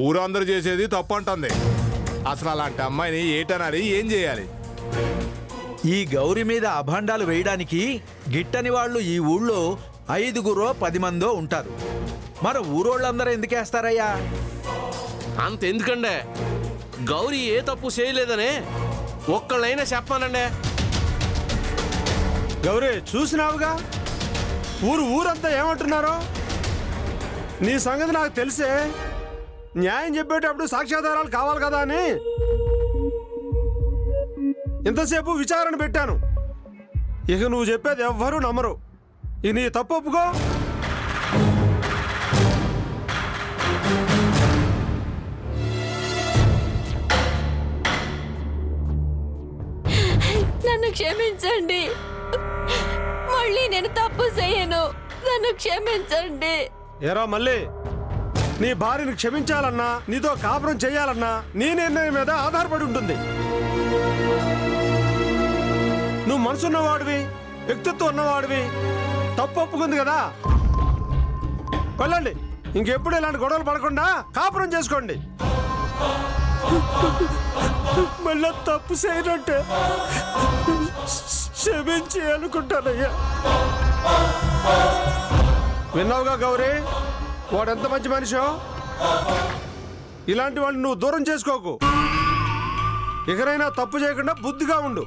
ఊరందరూ చేసేది తప్పు అంటుంది. అసలు అలాంటి అమ్మాయిని ఏటనాలి, ఏం చేయాలి? ఈ గౌరి మీద అభాండాలు వేయడానికి గిట్టని వాళ్ళు ఈ ఊళ్ళో 5గురో 10 మందో ఉంటారు. మన ఊరోళ్ళందరూ ఎందుకేస్తారయ్యా? అంత ఎందుకండే? గౌరీ ఏ తప్పు చేయలేదనే ఒక్కళ్ళైనా చెప్పానండే. గౌరీ చూసినావుగా ఊరంతా ఏమంటున్నారో. నీ సంగతి నాకు తెలిసే. న్యాయం చెప్పేటప్పుడు సాక్ష్యాధారాలు కావాలి కదా అని ఇంతసేపు విచారణ పెట్టాను. ఇక నువ్వు చెప్పేది ఎవ్వరూ నమ్మరు. ఇక నీ తప్పు ఒప్పుకో. నన్ను క్షమించండి. మళ్ళీ నేను తప్పు చేయను. నన్ను క్షమించండి. ఏరా మళ్ళీ నీ భార్యను క్షమించాలన్నా నీతో కాపురం చేయాలన్నా నీ నిర్ణయం మీద ఆధారపడి ఉంటుంది. నువ్వు మనసున్నవాడివి, వ్యక్తిత్వం ఉన్నవాడివి. తప్పు ఒప్పుకుంది కదా, వెళ్ళండి. ఇంకెప్పుడు ఇలాంటి గొడవలు పడకుండా కాపురం చేసుకోండి. మళ్ళా తప్పు చేయనంటే క్షమించి అనుకుంటానయ్యా. విన్నావుగా గౌరీ, వాడెంత మంచి మనిషో. ఇలాంటి వాడిని నువ్వు దూరం చేసుకోకు. ఎక్కడైనా తప్పు చేయకుండా బుద్ధిగా ఉండు.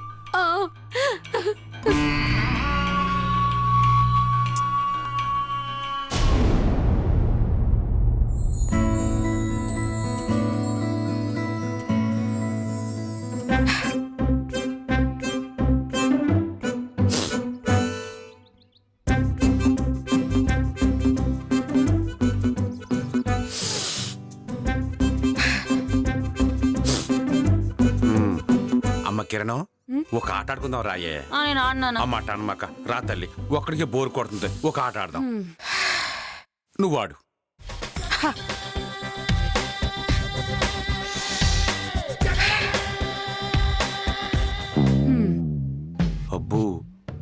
కిరణం, ఒక ఆట ఆడుకుందాం రాయే. నేను ఆడినాను. అమ్మాట అనమాక రా తల్లి, ఒక్కడికి బోర్ కొడుతుంది. ఒక ఆట ఆడదాం. నువ్వు ఆడు. అబ్బో,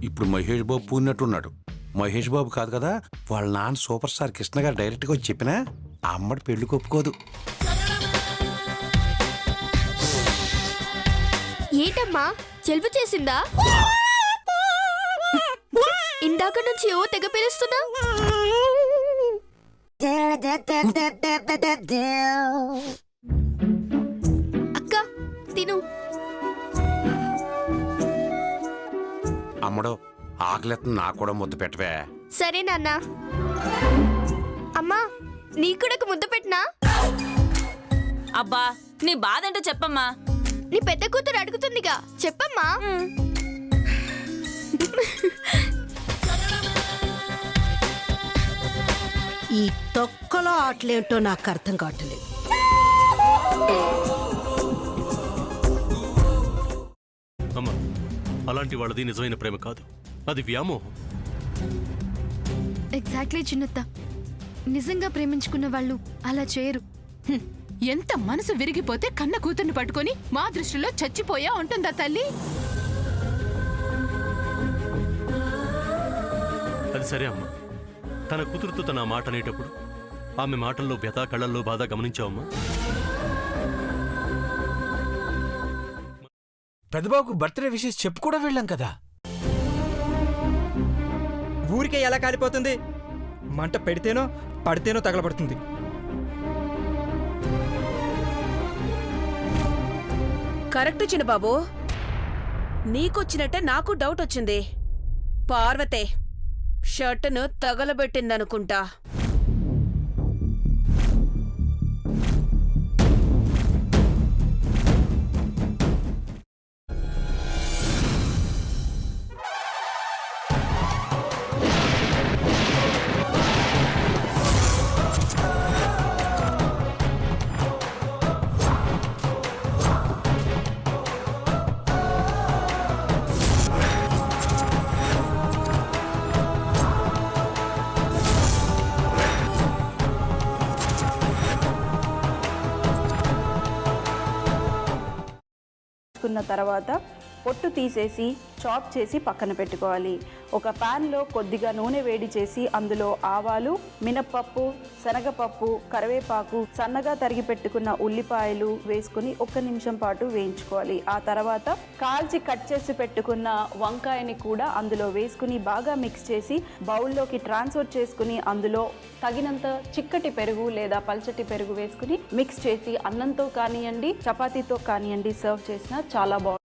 ఇప్పుడు మహేష్ బాబు పూన్నట్టున్నాడు. మహేష్ బాబు కాదు కదా, వాళ్ళ నాన్న సూపర్ స్టార్ కృష్ణ గారు డైరెక్ట్ గా వచ్చి చెప్పినా ఆ అమ్మడి పెళ్లి ఒప్పుకోదు. ఏంటమ్మా, జలుబు చేసిందా? ఇందాక నుంచి ఓ తెగ పిలుస్తున్నా. అక్క తిను. అమ్మడో, ఆకలితో నాకు కూడా ముద్ద పెట్టవే. సరే నాన్న. అమ్మా, నీకు కూడా ఒక ముద్ద పెట్టినా? అబ్బా, నీ బాధ ఏంటో చెప్పమ్మా. నీ పెద్ద కూతురు అడుగుతుందిగా, చెప్పమ్మా. ఈ తొక్కలో ఆటలేంటో నాకు అర్థం కావట్లేదు. అమ్మా, అలాంటి వాళ్ళది నిజమైన ప్రేమ కాదు, అది వ్యామోహం. ఎగ్జాక్ట్లీ చిన్నత్త. నిజంగా ప్రేమించుకున్న వాళ్ళు అలా చేయరు. ఎంత మనసు విరిగిపోతే కన్న కూతుర్ని పట్టుకొని మా దృష్టిలో చచ్చిపోయా ఉంటుందా తల్లి? అది సరే అమ్మా, తన కూతురుతో తన మాట అనేటప్పుడు ఆమె మాటల్లో వ్యథ, కళ్ళల్లో బాధ గమనించావమ్మా? పెద్దబాబుకు బర్త్డే విషెస్ చెప్పు కూడా వెళ్ళాం కదా. ఊరికే ఎలా కాలిపోతుంది? మంట పెడితేనో పడితేనో తగలబడుతుంది. కరెక్ట్ చిన్నబాబు, నీకొచ్చినట్టే నాకు డౌట్ వచ్చింది. పార్వతే షర్టును తగలబెట్టిందనుకుంటా. తర్వాత పొట్టు తీసేసి చాప్ చేసి పక్కన పెట్టుకోవాలి. ఒక ప్యాన్లో కొద్దిగా నూనె వేడి చేసి అందులో ఆవాలు, మినప్పప్పు, శనగపప్పు, కరివేపాకు, సన్నగా తరిగి పెట్టుకున్న ఉల్లిపాయలు వేసుకుని 1 నిమిషం పాటు వేయించుకోవాలి. ఆ తర్వాత కాల్చి కట్ చేసి పెట్టుకున్న వంకాయని కూడా అందులో వేసుకుని బాగా మిక్స్ చేసి బౌల్లోకి ట్రాన్స్ఫర్ చేసుకుని అందులో తగినంత చిక్కటి పెరుగు లేదా పల్చటి పెరుగు వేసుకుని మిక్స్ చేసి అన్నంతో కానివ్వండి, చపాతీతో కానివ్వండి సర్వ్ చేసినా చాలా బాగుంటుంది.